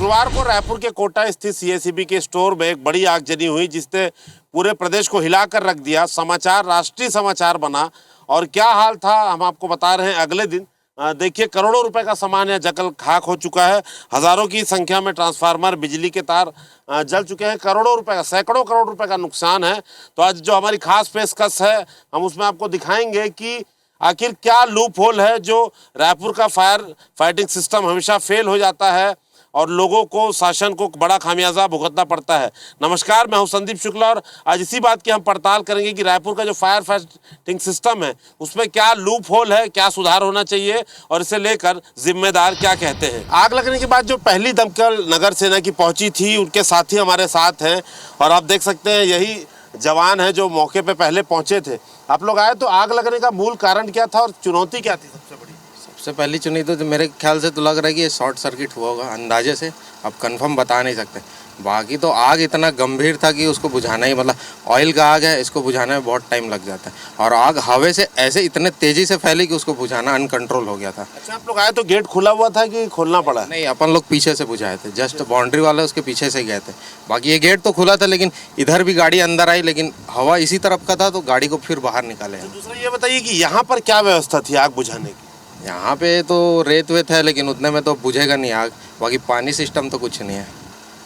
शुक्रवार को रायपुर के कोटा स्थित सीएसईबी के स्टोर में एक बड़ी आगजनी हुई जिसने पूरे प्रदेश को हिलाकर रख दिया। समाचार राष्ट्रीय समाचार बना और क्या हाल था हम आपको बता रहे हैं। अगले दिन देखिए करोड़ों रुपए का सामान या जकल खाक हो चुका है। हजारों की संख्या में ट्रांसफार्मर, बिजली के तार जल चुके हैं। करोड़ों रुपए का, सैकड़ों करोड़ रुपए का नुकसान है। तो आज जो हमारी खास पेशकश है हम उसमें आपको दिखाएंगे कि आखिर क्या लूप होल है जो रायपुर का फायर फाइटिंग सिस्टम हमेशा फेल हो जाता है और लोगों को, शासन को बड़ा खामियाजा भुगतना पड़ता है। नमस्कार, मैं हूं संदीप शुक्ला और आज इसी बात की हम पड़ताल करेंगे कि रायपुर का जो फायर फाइटिंग सिस्टम है उसमें क्या लूप होल है, क्या सुधार होना चाहिए और इसे लेकर जिम्मेदार क्या कहते हैं। आग लगने के बाद जो पहली दमकल नगर सेना की पहुंची थी उनके साथी हमारे साथ हैं और आप देख सकते हैं यही जवान है जो मौके पे पहले पहुंचे थे। आप लोग आए तो आग लगने का मूल कारण क्या था और चुनौती क्या थी सबसे बड़ी? सबसे पहली चुनौती तो मेरे ख्याल से तो लग रहा है कि ये शॉर्ट सर्किट हुआ होगा, अंदाजे से। अब कंफर्म बता नहीं सकते। बाकी तो आग इतना गंभीर था कि उसको बुझाना ही, मतलब ऑयल का आग है, इसको बुझाने में बहुत टाइम लग जाता है और आग हवा से ऐसे इतने तेजी से फैली कि उसको बुझाना अनकंट्रोल हो गया था। अच्छा, आप लोग आए तो गेट खुला हुआ था कि खोलना पड़ा? नहीं, अपन लोग पीछे से बुझाए थे, जस्ट बाउंड्री वाले उसके पीछे से गए थे। बाकी ये गेट तो खुला था लेकिन इधर भी गाड़ी अंदर आई, लेकिन हवा इसी तरफ का था तो गाड़ी को फिर बाहर निकाले। दूसरा ये बताइए कि यहाँ पर क्या व्यवस्था थी आग बुझाने की? यहाँ पे तो रेत वेत है लेकिन उतने में तो बुझेगा नहीं आग। बाकी पानी सिस्टम तो कुछ नहीं है,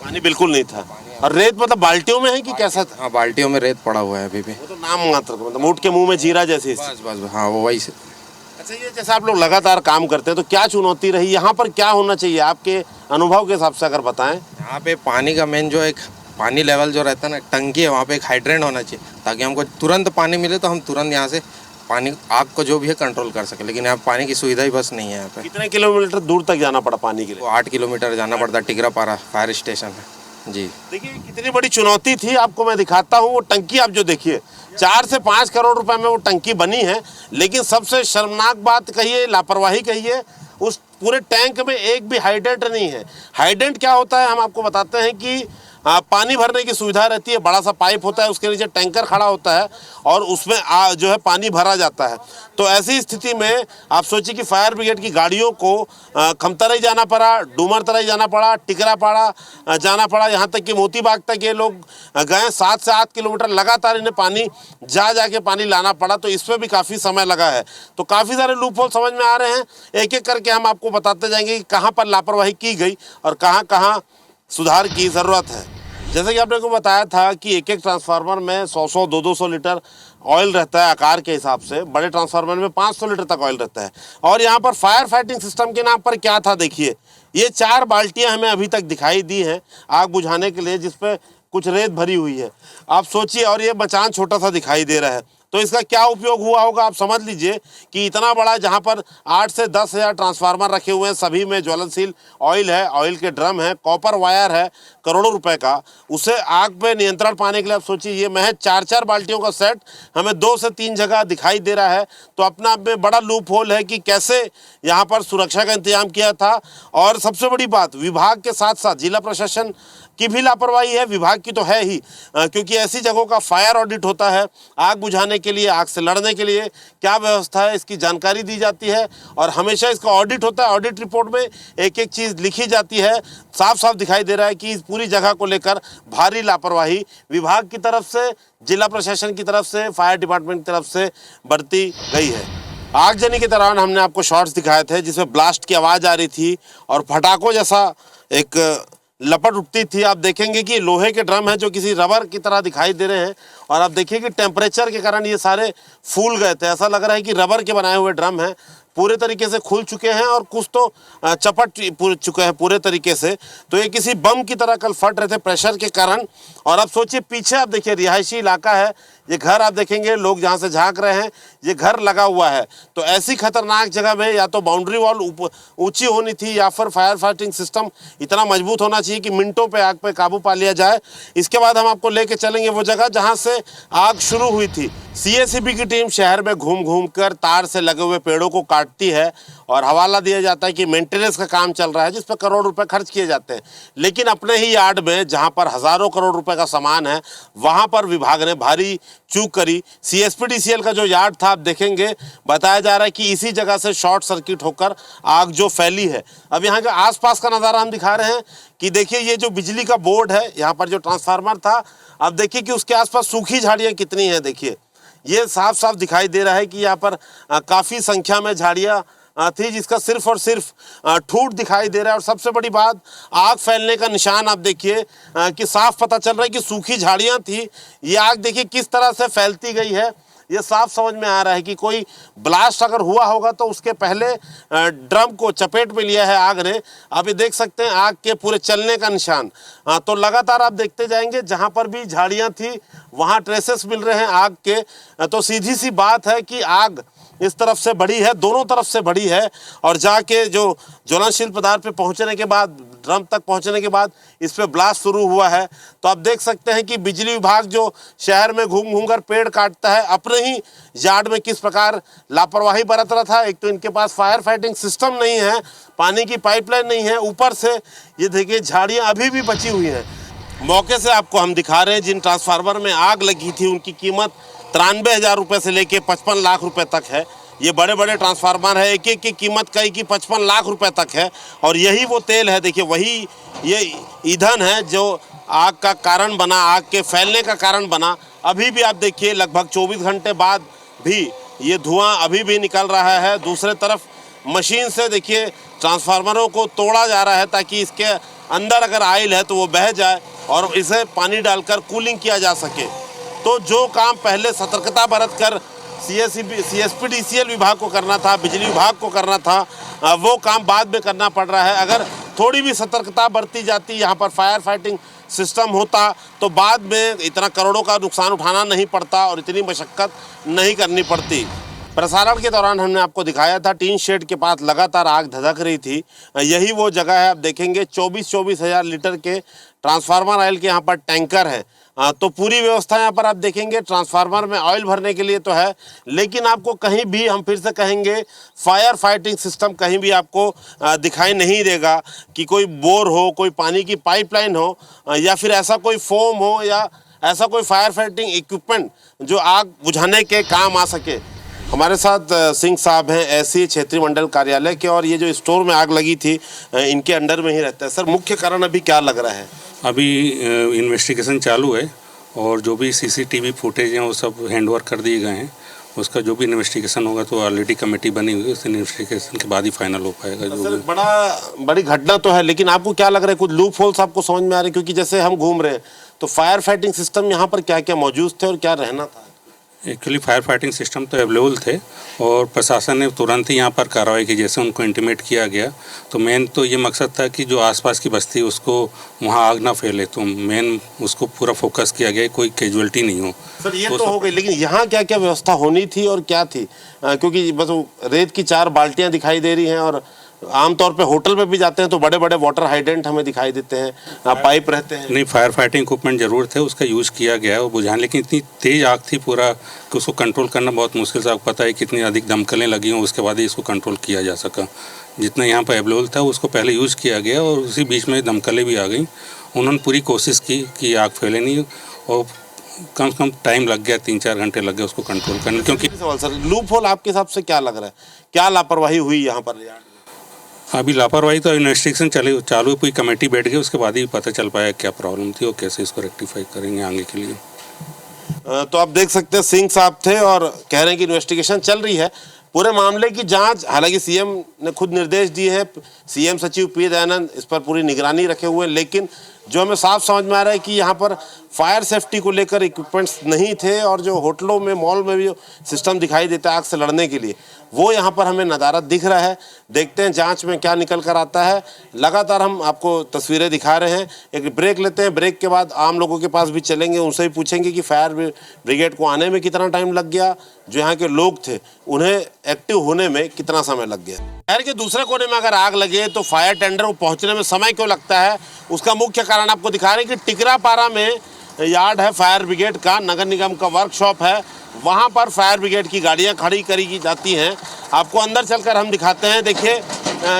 पानी बिल्कुल नहीं था। और रेत मतलब बाल्टियों में है कि कैसा था? हाँ, बाल्टियों में रेत पड़ा हुआ है अभी भी। वो तो नाम मात्र का, मतलब ऊँट के मुंह में जीरा जैसी। बस बस, हाँ वो वही से। अच्छा, ये जैसे आप लोग लगातार काम करते हैं तो क्या चुनौती रही यहाँ पर, क्या होना चाहिए आपके अनुभव के हिसाब से अगर बताएं? यहाँ पे पानी का मेन जो एक पानी लेवल जो रहता है ना, टंकी है, वहाँ पे एक हाइड्रेंट होना चाहिए ताकि हमको तुरंत पानी मिले तो हम तुरंत यहाँ से पानी, आग को जो भी है कंट्रोल कर सके। लेकिन यहाँ पानी की सुविधा ही बस नहीं है। यहाँ पे कितने किलोमीटर दूर तक जाना पड़ा पानी के लिए? 8 किलोमीटर जाना पड़ता है, टिगरापारा फायर स्टेशन है जी। देखिए कितनी बड़ी चुनौती थी, आपको मैं दिखाता हूँ। वो टंकी आप जो देखिए 4 से 5 करोड़ रुपए में वो टंकी बनी है, लेकिन सबसे शर्मनाक बात कहिए, लापरवाही कहिए, उस पूरे टैंक में एक भी हाइड्रेंट नहीं है। हाइड्रेंट क्या होता है हम आपको बताते हैं कि पानी भरने की सुविधा रहती है, बड़ा सा पाइप होता है, उसके नीचे टैंकर खड़ा होता है और उसमें जो है पानी भरा जाता है। तो ऐसी स्थिति में आप सोचिए कि फायर ब्रिगेड की गाड़ियों को खमतराई जाना पड़ा, डूमरतराई जाना पड़ा, टिकरापाड़ा जाना पड़ा, यहाँ तक कि मोती बाग तक ये लोग गए। 7 से 8 किलोमीटर लगातार इन्हें पानी जा के पानी लाना पड़ा, तो इसमें भी काफ़ी समय लगा है। तो काफ़ी सारे लूप होल समझ में आ रहे हैं। एक एक करके हम आपको बताते जाएंगे कि कहाँ पर लापरवाही की गई और कहाँ कहाँ सुधार की ज़रूरत है। जैसे कि आपने को बताया था कि एक एक ट्रांसफार्मर में 100-100, 200-200 लीटर ऑयल रहता है आकार के हिसाब से। बड़े ट्रांसफार्मर में 500 लीटर तक ऑयल रहता है। और यहाँ पर फायर फाइटिंग सिस्टम के नाम पर क्या था देखिए, ये 4 बाल्टियाँ हमें अभी तक दिखाई दी हैं आग बुझाने के लिए, जिसपे कुछ रेत भरी हुई है। आप सोचिए, और ये मचान छोटा सा दिखाई दे रहा है, तो इसका क्या उपयोग हुआ होगा आप समझ लीजिए कि इतना बड़ा, जहाँ पर 8 से 10 हज़ार ट्रांसफार्मर रखे हुए हैं, सभी में ज्वलनशील ऑयल है, ऑयल के ड्रम है, कॉपर वायर है, करोड़ों रुपए का, उसे आग पे नियंत्रण पाने के लिए आप सोचिए ये महज 4-4 बाल्टियों का सेट हमें 2 से 3 जगह दिखाई दे रहा है। तो अपना आप में बड़ा लूप होल है कि कैसे यहाँ पर सुरक्षा का इंतजाम किया था। और सबसे बड़ी बात, विभाग के साथ साथ जिला प्रशासन की भी लापरवाही है, विभाग की तो है ही, क्योंकि ऐसी जगहों का फायर ऑडिट होता है। आग बुझाने के लिए, आग से लड़ने के लिए क्या व्यवस्था है इसकी जानकारी दी जाती है और हमेशा इसका ऑडिट होता है। ऑडिट रिपोर्ट में एक एक चीज़ लिखी जाती है। साफ साफ दिखाई दे रहा है कि इस पूरी जगह को लेकर भारी लापरवाही विभाग की तरफ से, जिला प्रशासन की तरफ से, फायर डिपार्टमेंट की तरफ से बरती गई है। आगजनी के दौरान हमने आपको शॉट्स दिखाए थे जिसमें ब्लास्ट की आवाज़ आ रही थी और फटाकों जैसा एक लपट उठती थी। आप देखेंगे कि लोहे के ड्रम हैं जो किसी रबर की तरह दिखाई दे रहे हैं और आप देखिए कि टेम्परेचर के कारण ये सारे फूल गए थे। ऐसा लग रहा है कि रबर के बनाए हुए ड्रम हैं, पूरे तरीके से खुल चुके हैं और कुछ तो चपट चुके हैं पूरे तरीके से। तो ये किसी बम की तरह कल फट रहे थे प्रेशर के कारण। और अब सोचिए पीछे आप देखिए रिहायशी इलाका है, ये घर आप देखेंगे, लोग जहाँ से झांक रहे हैं ये घर लगा हुआ है। तो ऐसी खतरनाक जगह में या तो बाउंड्री वॉल ऊंची होनी थी या फिर फायर फाइटिंग सिस्टम इतना मजबूत होना चाहिए कि मिनटों पे आग पे काबू पा लिया जाए। इसके बाद हम आपको लेके चलेंगे वो जगह जहाँ से आग शुरू हुई थी। सीएसईबी की टीम शहर में घूम घूम कर तार से लगे हुए पेड़ों को काटती है और हवाला दिया जाता है कि मेंटेनेंस का काम चल रहा है जिस पर करोड़ रुपए खर्च किए जाते हैं। लेकिन अपने ही यार्ड में जहां पर हज़ारों करोड़ रुपए का सामान है वहां पर विभाग ने भारी चूक करी। CSPDCL का जो यार्ड था आप देखेंगे, बताया जा रहा है कि इसी जगह से शॉर्ट सर्किट होकर आग जो फैली है। अब यहाँ के आसपास का नज़ारा हम दिखा रहे हैं कि देखिए ये जो बिजली का बोर्ड है, यहाँ पर जो ट्रांसफार्मर था, अब देखिए कि उसके आसपास सूखी झाड़ियाँ कितनी हैं। देखिए ये साफ साफ दिखाई दे रहा है कि यहाँ पर काफ़ी संख्या में झाड़ियाँ थी जिसका सिर्फ और सिर्फ ठूठ दिखाई दे रहा है। और सबसे बड़ी बात, आग फैलने का निशान आप देखिए कि साफ पता चल रहा है कि सूखी झाड़ियाँ थी। ये आग देखिए किस तरह से फैलती गई है, ये साफ समझ में आ रहा है कि कोई ब्लास्ट अगर हुआ होगा तो उसके पहले ड्रम को चपेट में लिया है आग ने। आप ये देख सकते हैं आग के पूरे चलने का निशान। तो लगातार आप देखते जाएंगे जहाँ पर भी झाड़ियाँ थी वहाँ ट्रेसेस मिल रहे हैं आग के। तो सीधी सी बात है कि आग इस तरफ से बढ़ी है, दोनों तरफ से बढ़ी है, और जाके जो ज्वलनशील पदार्थ पे पहुंचने के बाद, ड्रम तक पहुंचने के बाद इस पे ब्लास्ट शुरू हुआ है। तो आप देख सकते हैं कि बिजली विभाग जो शहर में घूम घूम कर पेड़ काटता है, अपने ही यार्ड में किस प्रकार लापरवाही बरत रहा था। एक तो इनके पास फायर फाइटिंग सिस्टम नहीं है, पानी की पाइपलाइन नहीं है, ऊपर से ये देखिए झाड़ियाँ अभी भी बची हुई हैं। मौके से आपको हम दिखा रहे हैं जिन ट्रांसफार्मर में आग लगी थी उनकी कीमत 93,000 रुपये से लेके 55 लाख रुपए तक है। ये बड़े बड़े ट्रांसफार्मर है, एक एक की कीमत कई की 55 लाख रुपए तक है। और यही वो तेल है, देखिए वही ये ईंधन है जो आग का कारण बना, आग के फैलने का कारण बना। अभी भी आप देखिए लगभग 24 घंटे बाद भी ये धुआं अभी भी निकल रहा है। दूसरे तरफ मशीन से देखिए ट्रांसफार्मरों को तोड़ा जा रहा है ताकि इसके अंदर अगर ऑयल है तो वो बह जाए और इसे पानी डालकर कूलिंग किया जा सके। तो जो काम पहले सतर्कता बरत कर CSPDCL विभाग को करना था, बिजली विभाग को करना था, वो काम बाद में करना पड़ रहा है। अगर थोड़ी भी सतर्कता बरती जाती, यहाँ पर फायर फाइटिंग सिस्टम होता तो बाद में इतना करोड़ों का नुकसान उठाना नहीं पड़ता और इतनी मशक्क़त नहीं करनी पड़ती। प्रसारण के दौरान हमने आपको दिखाया था टीन शेड के पास लगातार आग धधक रही थी। यही वो जगह है, आप देखेंगे 24 हज़ार लीटर के ट्रांसफार्मर ऑयल के यहाँ पर टैंकर है। तो पूरी व्यवस्था यहाँ पर आप देखेंगे ट्रांसफार्मर में ऑयल भरने के लिए तो है, लेकिन आपको कहीं भी, हम फिर से कहेंगे, फायर फाइटिंग सिस्टम कहीं भी आपको दिखाई नहीं देगा कि कोई बोर हो, कोई पानी की पाइपलाइन हो, या फिर ऐसा कोई फोम हो या ऐसा कोई फायर फाइटिंग इक्विपमेंट जो आग बुझाने के काम आ सके। हमारे साथ सिंह साहब हैं, ऐसी क्षेत्रीय मंडल कार्यालय के, और ये जो स्टोर में आग लगी थी इनके अंडर में ही रहता है। सर, मुख्य कारण अभी क्या लग रहा है? अभी इन्वेस्टिगेशन चालू है और जो भी CCTV फुटेज हैं वो सब हैंडओवर कर दिए गए हैं। उसका जो भी इन्वेस्टिगेशन होगा तो ऑलरेडी कमेटी बनी हुई है, उस इन्वेस्टिगेशन के बाद ही फाइनल हो पाएगा। जो बड़ी घटना तो है, लेकिन आपको क्या लग रहा है, कुछ लूप होल्स आपको समझ में आ रहे हैं? क्योंकि जैसे हम घूम रहे हैं तो फायर फाइटिंग सिस्टम यहाँ पर क्या क्या मौजूद थे और क्या रहना था? एक्चुअली फायर फाइटिंग सिस्टम तो अवेलेबल थे और प्रशासन ने तुरंत ही यहाँ पर कार्रवाई की, जैसे उनको इंटीमेट किया गया। तो मेन तो ये मकसद था कि जो आसपास की बस्ती उसको वहाँ आग ना फैले, तो मेन उसको पूरा फोकस किया गया, कोई कैजुअलिटी नहीं हो। सर, ये तो हो गई, लेकिन यहाँ क्या क्या व्यवस्था होनी थी और क्या थी? क्योंकि बस रेत की 4 बाल्टियाँ दिखाई दे रही हैं और आमतौर पे होटल में भी जाते हैं तो बड़े बड़े वाटर हाइडेंट हमें दिखाई देते हैं, पाइप रहते हैं। नहीं, फायर फाइटिंग इक्विपमेंट जरूर थे, उसका यूज़ किया गया है वो बुझाने, लेकिन इतनी तेज़ आग थी पूरा कि उसको कंट्रोल करना बहुत मुश्किल से। आपको पता है कितनी अधिक दमकलें लगी हों, उसके बाद ही इसको कंट्रोल किया जा सका। जितना यहाँ पर अवेलेबल था उसको पहले यूज़ किया गया और उसी बीच में दमकलें भी आ गई। उन्होंने पूरी कोशिश की कि आग फैले नहीं, और कम से कम टाइम लग गया, 3-4 घंटे लग गए उसको कंट्रोल करने। क्योंकि सवाल सर, लूप होल आपके हिसाब से क्या लग रहा है, क्या लापरवाही हुई यहाँ पर? अभी लापरवाही तो इन्वेस्टिगेशन चालू, पूरी कमेटी बैठ गई, उसके बाद ही पता चल पाया क्या प्रॉब्लम थी और कैसे इसको रेक्टिफाई करेंगे आगे के लिए। तो आप देख सकते हैं सिंह साहब थे और कह रहे हैं कि इन्वेस्टिगेशन चल रही है, पूरे मामले की जांच। हालांकि सीएम ने खुद निर्देश दिए हैं, सीएम सचिव P. दयानंद इस पर पूरी निगरानी रखे हुए हैं, लेकिन जो हमें साफ समझ में आ रहा है कि यहाँ पर फायर सेफ्टी को लेकर इक्विपमेंट्स नहीं थे और जो होटलों में, मॉल में भी जो सिस्टम दिखाई देता है आग से लड़ने के लिए, वो यहाँ पर हमें नदारद दिख रहा है। देखते हैं जांच में क्या निकल कर आता है। लगातार हम आपको तस्वीरें दिखा रहे हैं। एक ब्रेक लेते हैं, ब्रेक के बाद आम लोगों के पास भी चलेंगे, उनसे भी पूछेंगे कि फायर ब्रिगेड को आने में कितना टाइम लग गया, जो यहाँ के लोग थे उन्हें एक्टिव होने में कितना समय लग गया। शहर के दूसरे कोने में अगर आग लगे तो फायर टेंडर को पहुँचने में समय क्यों लगता है, उसका मुख्य कारण आपको दिखा रहे हैं कि टिकरापारा में यार्ड है फायर ब्रिगेड का, नगर निगम का वर्कशॉप है, वहाँ पर फायर ब्रिगेड की गाड़ियाँ खड़ी करी जाती हैं। आपको अंदर चलकर हम दिखाते हैं। देखिए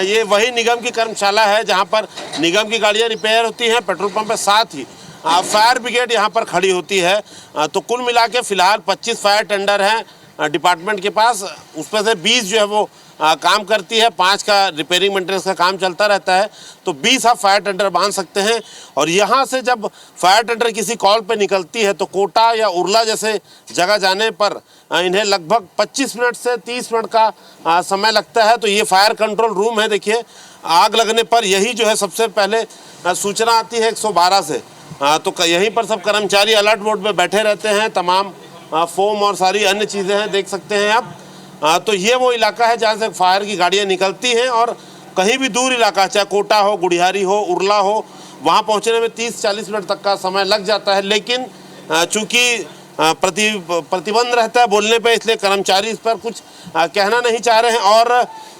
ये वही निगम की कर्मशाला है जहाँ पर निगम की गाड़ियाँ रिपेयर होती हैं पेट्रोल पंप के साथ ही फायर ब्रिगेड यहाँ पर खड़ी होती है। तो कुल मिला के फ़िलहाल 25 फायर टेंडर हैं डिपार्टमेंट के पास, उसमें से 20 जो है वो काम करती है, 5 का रिपेयरिंग मेंटेनेंस का काम चलता रहता है। तो 20 आप फायर टेंडर बांध सकते हैं। और यहाँ से जब फायर टेंडर किसी कॉल पे निकलती है तो कोटा या उरला जैसे जगह जाने पर इन्हें लगभग 25 मिनट से 30 मिनट का समय लगता है। तो ये फायर कंट्रोल रूम है। देखिए आग लगने पर यही जो है सबसे पहले सूचना आती है 112 से। तो यहीं पर सब कर्मचारी अलर्ट मोड में बैठे रहते हैं। तमाम फोम और सारी अन्य चीज़ें हैं, देख सकते हैं आप। तो ये वो इलाका है जहाँ से फायर की गाड़ियाँ निकलती हैं और कहीं भी दूर इलाका, चाहे कोटा हो, गुड़ियारी हो, उरला हो, वहाँ पहुँचने में 30-40 मिनट तक का समय लग जाता है। लेकिन चूँकि प्रतिबंध रहता है बोलने पे, इसलिए कर्मचारी इस पर कुछ कहना नहीं चाह रहे हैं। और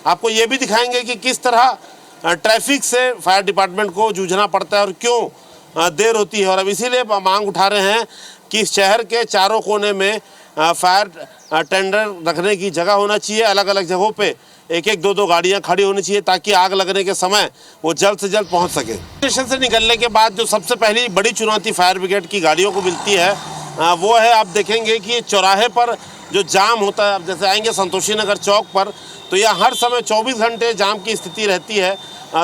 आपको ये भी दिखाएंगे कि किस तरह ट्रैफिक से फायर डिपार्टमेंट को जूझना पड़ता है और क्यों देर होती है। और अब इसीलिए मांग उठा रहे हैं कि शहर के चारों कोने में फायर टेंडर रखने की जगह होना चाहिए। अलग अलग जगहों पे 1-2 गाड़ियां खड़ी होनी चाहिए ताकि आग लगने के समय वो जल्द से जल्द पहुंच सके। स्टेशन से निकलने के बाद जो सबसे पहली बड़ी चुनौती फायर ब्रिगेड की गाड़ियों को मिलती है वो है, आप देखेंगे कि चौराहे पर जो जाम होता है। अब जैसे आएंगे संतोषी नगर चौक पर तो यह हर समय 24 घंटे जाम की स्थिति रहती है।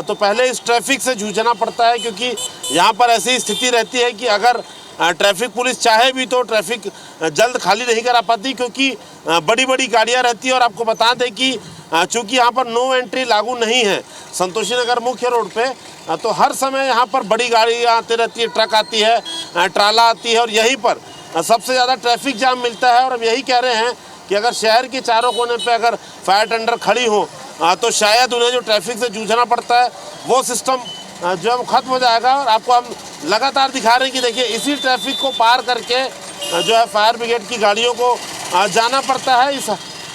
तो पहले इस ट्रैफिक से जूझना पड़ता है क्योंकि यहाँ पर ऐसी स्थिति रहती है कि अगर ट्रैफिक पुलिस चाहे भी तो ट्रैफिक जल्द खाली नहीं करा पाती क्योंकि बड़ी बड़ी गाड़ियाँ रहती है। और आपको बता दें कि चूँकि यहाँ पर नो एंट्री लागू नहीं है संतोषी नगर मुख्य रोड पे, तो हर समय यहाँ पर बड़ी गाड़ियाँ आती रहती है, ट्रक आती है, ट्राला आती है और यहीं पर सबसे ज़्यादा ट्रैफिक जाम मिलता है। और अब यही कह रहे हैं कि अगर शहर के चारों कोने पे अगर फायर टेंडर खड़ी हो तो शायद उन्हें जो ट्रैफिक से जूझना पड़ता है वो सिस्टम जो है ख़त्म हो जाएगा। और आपको हम लगातार दिखा रहे हैं कि देखिए इसी ट्रैफिक को पार करके जो है फायर ब्रिगेड की गाड़ियों को जाना पड़ता है।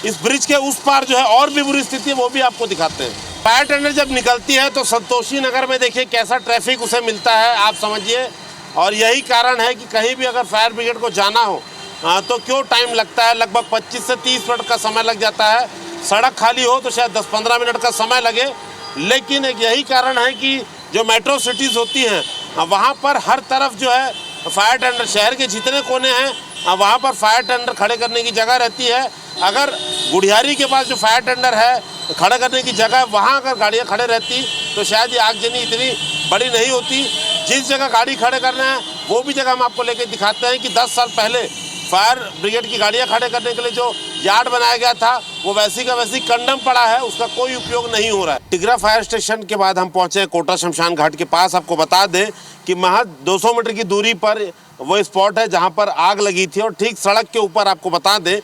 इस ब्रिज के उस पार जो है और भी बुरी स्थिति है, वो भी आपको दिखाते हैं। फायर टेंडर जब निकलती है तो संतोषी नगर में देखिए कैसा ट्रैफिक उसे मिलता है, आप समझिए। और यही कारण है कि कहीं भी अगर फायर ब्रिगेड को जाना हो तो क्यों टाइम लगता है, लगभग 25 से 30 मिनट का समय लग जाता है। सड़क खाली हो तो शायद 10-15 मिनट का समय लगे। लेकिन एक यही कारण है कि जो मेट्रो सिटीज़ होती हैं वहाँ पर हर तरफ जो है फायर टेंडर, शहर के जितने कोने हैं वहाँ पर फायर टेंडर खड़े करने की जगह रहती है। अगर गुड़ियारी के पास जो फायर टेंडर है खड़े करने की जगह, वहाँ अगर गाड़ियाँ खड़े रहती तो शायद ये आगजनी इतनी बड़ी नहीं होती। जिस जगह गाड़ी खड़े करना है वो भी जगह हम आपको लेके दिखाते हैं कि 10 साल पहले फायर ब्रिगेड की गाड़ियाँ खड़े करने के लिए जो यार्ड बनाया गया था वो वैसी का वैसी कंडम पड़ा है, उसका कोई उपयोग नहीं हो रहा है। टिगरा फायर स्टेशन के बाद हम पहुंचे कोटा शमशान घाट के पास। आपको बता दें कि महज 200 मीटर की दूरी पर वो स्पॉट है जहां पर आग लगी थी। और ठीक सड़क के ऊपर आपको बता दें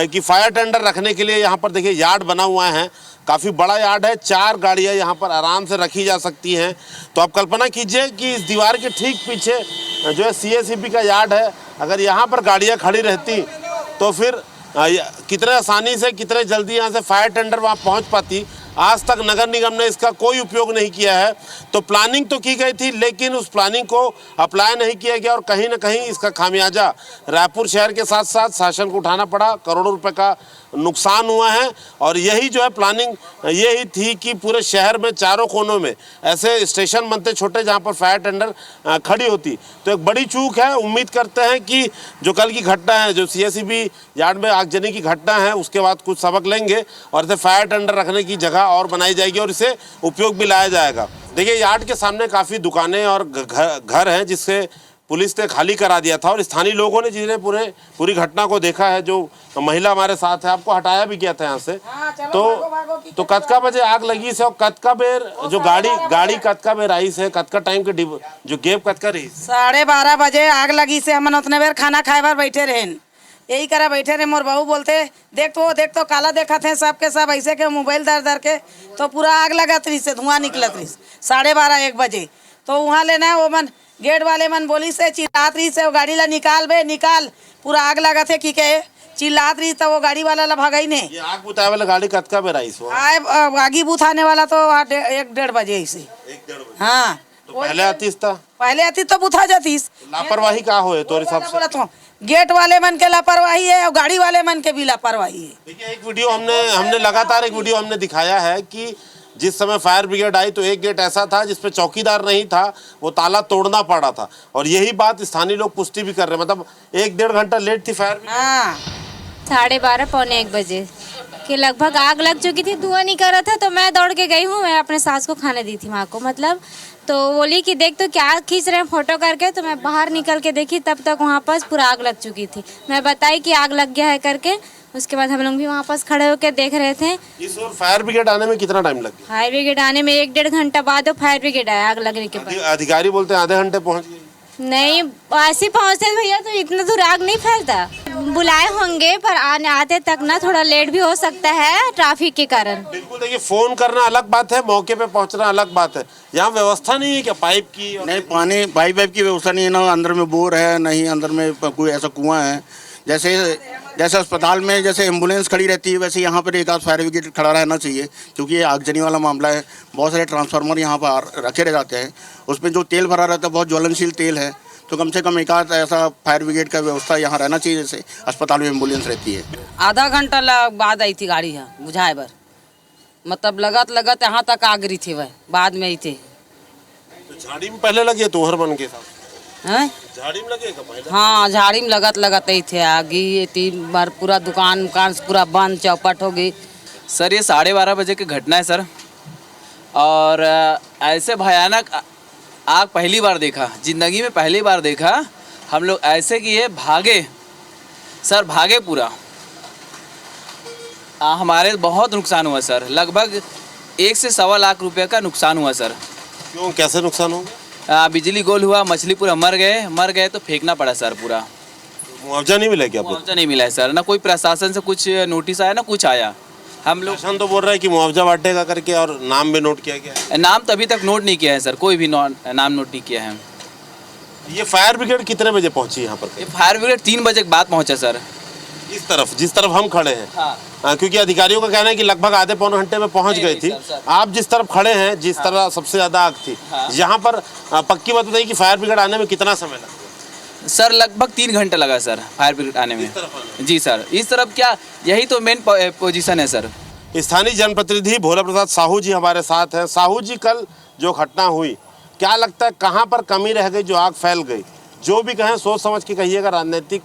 कि फायर टेंडर रखने के लिए यहाँ पर देखिए यार्ड बना हुआ है, काफ़ी बड़ा यार्ड है। 4 गाड़ियाँ यहाँ पर आराम से रखी जा सकती हैं। तो आप कल्पना कीजिए कि इस दीवार के ठीक पीछे जो है CACB का यार्ड है, अगर यहाँ पर गाड़ियाँ खड़ी रहती तो फिर कितने आसानी से, कितने जल्दी यहाँ से फायर टेंडर वहाँ पहुँच पाती। आज तक नगर निगम ने इसका कोई उपयोग नहीं किया है। तो प्लानिंग तो की गई थी लेकिन उस प्लानिंग को अप्लाई नहीं किया गया और कहीं ना कहीं इसका खामियाजा रायपुर शहर के साथ साथ शासन को उठाना पड़ा। करोड़ों रुपए का नुकसान हुआ है। और यही जो है प्लानिंग यही थी कि पूरे शहर में चारों कोनों में ऐसे स्टेशन बनते छोटे जहां पर फायर टेंडर खड़ी होती। तो एक बड़ी चूक है। उम्मीद करते हैं कि जो कल की घटना है, जो CACB यार्ड में आगजनी की घटना है, उसके बाद कुछ सबक लेंगे और इसे फायर टेंडर रखने की जगह और बनाई जाएगी और इसे उपयोग भी लाया जाएगा। देखिए यार्ड के सामने काफ़ी दुकानें और घर हैं जिससे पुलिस ने खाली करा दिया था। और स्थानीय लोगों ने जिन्हें पूरी घटना को देखा है, जो महिला हमारे साथ है, आपको हटाया भी किया था यहाँ से। तो कतका बजे आग लगी से और कतका बेर जो गाड़ी कतका बेर आई से, कतका टाइम के जो गेप कतका रही? 12:30 बजे आग लगी से हमन उतने बेर खाना खाए बार बैठे रहें, यही करा बैठे रहे। मोर बहू बोलते देख तो काला देखा थे सबके सब ऐसे के मोबाइल दर के तो पूरा आग लगत रही से, धुआं निकलत रही 12:30-1 बजे। तो वहाँ लेना वो मन गेट वाले मन बोली से चिल्लात रही से, वो गाड़ी ला निकाल पूरा आग लगा थे कि के चिल्लात रही तो वो गाड़ी वाला ला भगाई ने। ये आग बुताए वाला गाड़ी कतका बेर आई? आगे बुथाने वाला तो 1-1:30 बजे ऐसे। 1-1:30 बजे। हाँ तो पहले आतीस था, पहले आती तो बुझा जातीस। लापरवाही का हो तोर हिसाब से? बोला तो गेट वाले मन के लापरवाही है और गाड़ी वाले मन के भी लापरवाही है। देखिए एक वीडियो हमने लगातार एक वीडियो हमने दिखाया है कि जिस समय फायर ब्रिगेड आई तो एक गेट ऐसा था जिसपे चौकीदार नहीं था, वो ताला तोड़ना पड़ा था। और यही बात स्थानीय लोग पुष्टि भी कर रहे हैं, मतलब 1-1.5 घंटा लेट थी फायर ब्रिगेड। हाँ 12:30 पौने 1 बजे के लगभग आग लग चुकी थी, धुआं नहीं कर रहा था। तो मैं दौड़ के गई हूँ, मैं अपने सास को खाने दी थी माँ को, मतलब तो बोली कि देख तो क्या खींच रहे हैं फोटो करके। तो मैं बाहर निकल के देखी, तब तक वहाँ पास पूरा आग लग चुकी थी। मैं बताई कि आग लग गया है करके। उसके बाद हम लोग भी वहाँ पास खड़े होकर देख रहे थे। इस और फायर ब्रिगेड आने में कितना टाइम लग गया? फायर ब्रिगेड आने में 1-1.5 घंटा बाद वो फायर ब्रिगेड आया आग लगने के बाद। अधिकारी बोलते हैं आधे घंटे पहुंच गए। नहीं ऐसे पहुँचते भैया तो इतना दूर आग नहीं फैलता। बुलाए होंगे पर आते तक ना थोड़ा लेट भी हो सकता है ट्रैफिक के कारण। बिल्कुल, देखिए फोन करना अलग बात है, मौके पे पहुंचना अलग बात है। यहाँ व्यवस्था नहीं है क्या पाइप की? नहीं, पानी पाइप की व्यवस्था नहीं है ना, अंदर में बोर है, नहीं अंदर में कोई ऐसा कुआं है। जैसे अस्पताल में जैसे एम्बुलेंस खड़ी रहती है, वैसे यहाँ पर एक आध फायर ब्रिगेड खड़ा रहना चाहिए, क्योंकि ये आगजनी वाला मामला है। बहुत सारे ट्रांसफार्मर यहाँ पर रखे रह जाते हैं, उसमें जो तेल भरा रहता है बहुत ज्वलनशील तेल है। तो कम से कम एक आध ऐसा फायर ब्रिगेड का व्यवस्था यहाँ रहना चाहिए, जैसे अस्पताल में एम्बुलेंस रहती है। आधा घंटा बाद आई थी गाड़ी यहाँ बुझाए बर, मतलब लगत यहाँ तक आ गई थी, वह बाद में आई थी। तो झाड़ी में पहले लगे तोहर बन के साथ हैं? झाड़ी में लगेगा पहले? हाँ झाड़ी में लगत ही थे आगे। 3 बार पूरा दुकान पूरा बंद चौपट हो गई। सर ये 12:30 बजे की घटना है सर, और ऐसे भयानक आग पहली बार देखा, ज़िंदगी में पहली बार देखा हम लोग ऐसे कि ये भागे सर, भागे पूरा। हमारे बहुत नुकसान हुआ सर, लगभग 1 से 1.25 लाख रुपए का नुकसान हुआ सर। क्यों, कैसे नुकसान हो? बिजली गोल हुआ, मछली पूरा मर गए तो फेंकना पड़ा सर पूरा। मुआवजा नहीं मिला क्या? मुआवजा नहीं मिला है सर, ना कोई प्रशासन से कुछ नोटिस आया ना कुछ आया। हम लोग प्रशासन तो बोल रहा है कि मुआवजा बांटेगा करके, और नाम भी नोट किया गया है। नाम तो अभी तक नोट नहीं किया है सर, कोई भी नाम नोट नहीं किया है। ये फायर ब्रिगेड कितने बजे पहुंची यहाँ पर? ये फायर ब्रिगेड 3 बजे के बाद पहुंचा सर। इस तरफ जिस तरफ हम खड़े हैं। हाँ। क्योंकि अधिकारियों का कहना है कि लगभग आधे पौने घंटे में पहुंच गई थी। सर। आप जिस तरफ खड़े हैं, जिस तरह सबसे ज्यादा आग थी, यहाँ पर पक्की बात बताइए कि फायर ब्रिगेड आने में कितना समय लगा? सर लगभग 3 घंटे लगा सर फायर ब्रिगेड आने में। जी सर, इस तरफ क्या, यही तो मेन पोजीशन है सर। स्थानीय जनप्रतिनिधि भोला प्रसाद साहू जी हमारे साथ हैं। साहू जी, कल जो घटना हुई, क्या लगता है कहाँ पर कमी रह गई जो आग फैल गई? जो भी कहें सोच समझ के कहिएगा, राजनीतिक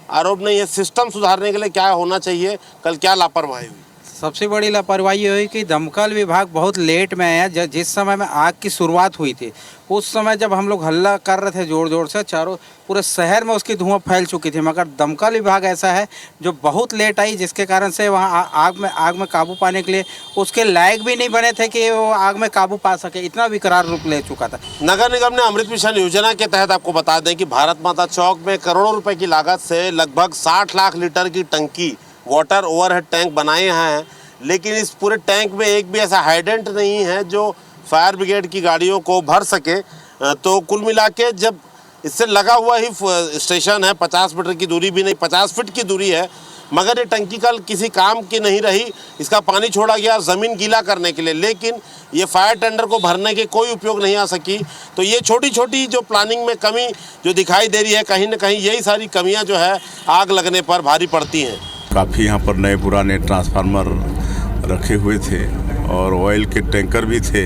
आरोप नहीं है। सिस्टम सुधारने के लिए क्या होना चाहिए? कल क्या लापरवाही हुई? सबसे बड़ी लापरवाही हुई कि दमकल विभाग बहुत लेट में आया। जिस समय में आग की शुरुआत हुई थी, उस समय जब हम लोग हल्ला कर रहे थे जोर जोर से, चारों पूरे शहर में उसकी धुआं फैल चुकी थी, मगर दमकल विभाग ऐसा है जो बहुत लेट आई, जिसके कारण से वहाँ आग में काबू पाने के लिए उसके लायक भी नहीं बने थे कि वो आग में काबू पा सके, इतना विकराल रूप ले चुका था। नगर निगम ने अमृत मिशन योजना के तहत, आपको बता दें कि भारत माता चौक में करोड़ों रुपए की लागत से लगभग 60 लाख लीटर की टंकी, वाटर ओवरहेड टैंक बनाए हैं। लेकिन इस पूरे टैंक में एक भी ऐसा हाइडेंट नहीं है जो फायर ब्रिगेड की गाड़ियों को भर सके। तो कुल मिला के जब इससे लगा हुआ ही स्टेशन है, 50 मीटर की दूरी भी नहीं, 50 फीट की दूरी है, मगर ये टंकी कल किसी काम की नहीं रही। इसका पानी छोड़ा गया ज़मीन गीला करने के लिए, लेकिन ये फायर टेंडर को भरने के कोई उपयोग नहीं आ सकी। तो ये छोटी छोटी जो प्लानिंग में कमी जो दिखाई दे रही है, कहीं ना कहीं यही सारी कमियां जो है आग लगने पर भारी पड़ती हैं। काफ़ी यहाँ पर नए पुराने ट्रांसफार्मर रखे हुए थे और ऑयल के टैंकर भी थे।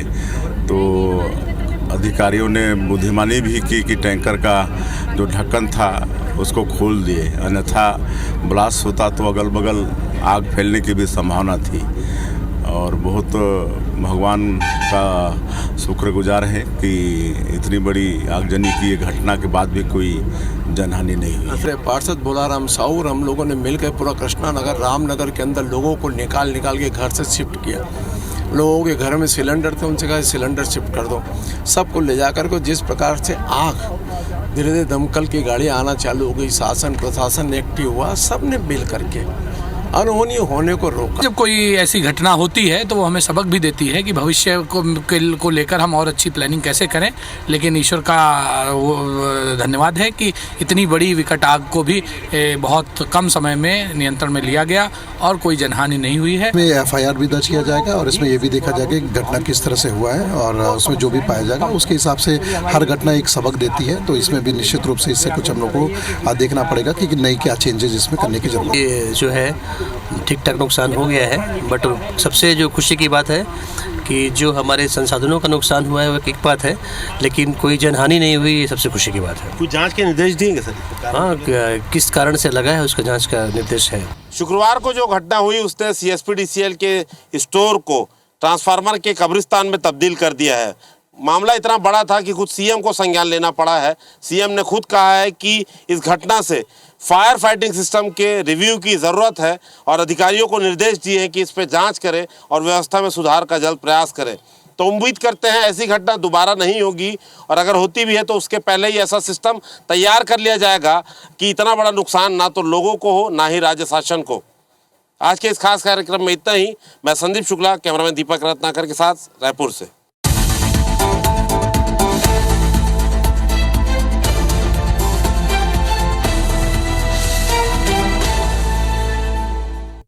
तो अधिकारियों ने बुद्धिमानी भी की कि टैंकर का जो ढक्कन था उसको खोल दिए, अन्यथा ब्लास्ट होता तो अगल बगल आग फैलने की भी संभावना थी। और बहुत भगवान का शुक्रगुजार है कि इतनी बड़ी आगजनी की ये घटना के बाद भी कोई जनहानि नहीं हुई। पार्षद बोलाराम साहू और हम लोगों ने मिलकर पूरा कृष्णा नगर, रामनगर के अंदर लोगों को निकाल के घर से शिफ्ट किया। लोगों के घर में सिलेंडर थे, उनसे कहा सिलेंडर शिफ्ट कर दो। सबको ले जाकर को जिस प्रकार से आग धीरे धीरे दमकल की गाड़ी आना चालू हो गई, शासन प्रशासन एक्टिव हुआ, सब ने मिल करके अनहोनी होने को रोका। जब कोई ऐसी घटना होती है तो वो हमें सबक भी देती है कि भविष्य को लेकर हम और अच्छी प्लानिंग कैसे करें। लेकिन ईश्वर का धन्यवाद है कि इतनी बड़ी विकट आग को भी बहुत कम समय में नियंत्रण में लिया गया और कोई जनहानि नहीं हुई है। इसमें FIR भी दर्ज किया जाएगा और इसमें ये भी देखा जाएगा कि घटना किस तरह से हुआ है और उसमें जो भी पाया जाएगा उसके हिसाब से हर घटना एक सबक देती है। तो इसमें भी निश्चित रूप से इससे कुछ हम लोग को देखना पड़ेगा कि नई क्या चेंजेस इसमें करने की जरूरत है। ये जो है ठीक ठाक नुकसान हो गया है, बट सबसे जो खुशी की बात है कि जो हमारे संसाधनों का नुकसान हुआ है वो एक बात है, लेकिन कोई जनहानि नहीं हुई, ये सबसे खुशी की बात है। कुछ जांच के निर्देश दिएंगे सर? हाँ, किस कारण से लगा है उसका जांच का निर्देश है। शुक्रवार को जो घटना हुई उसने CSPDCL के स्टोर को ट्रांसफार्मर के कब्रिस्तान में तब्दील कर दिया है। मामला इतना बड़ा था कि खुद CM को संज्ञान लेना पड़ा है। CM ने खुद कहा है कि इस घटना से फायर फाइटिंग सिस्टम के रिव्यू की ज़रूरत है और अधिकारियों को निर्देश दिए हैं कि इस पर जांच करें और व्यवस्था में सुधार का जल्द प्रयास करें। तो उम्मीद करते हैं ऐसी घटना दोबारा नहीं होगी और अगर होती भी है तो उसके पहले ही ऐसा सिस्टम तैयार कर लिया जाएगा कि इतना बड़ा नुकसान ना तो लोगों को हो ना ही राज्य शासन को। आज के इस खास कार्यक्रम में इतना ही। मैं संदीप शुक्ला, कैमरामैन दीपक रत्नाकर के साथ रायपुर से।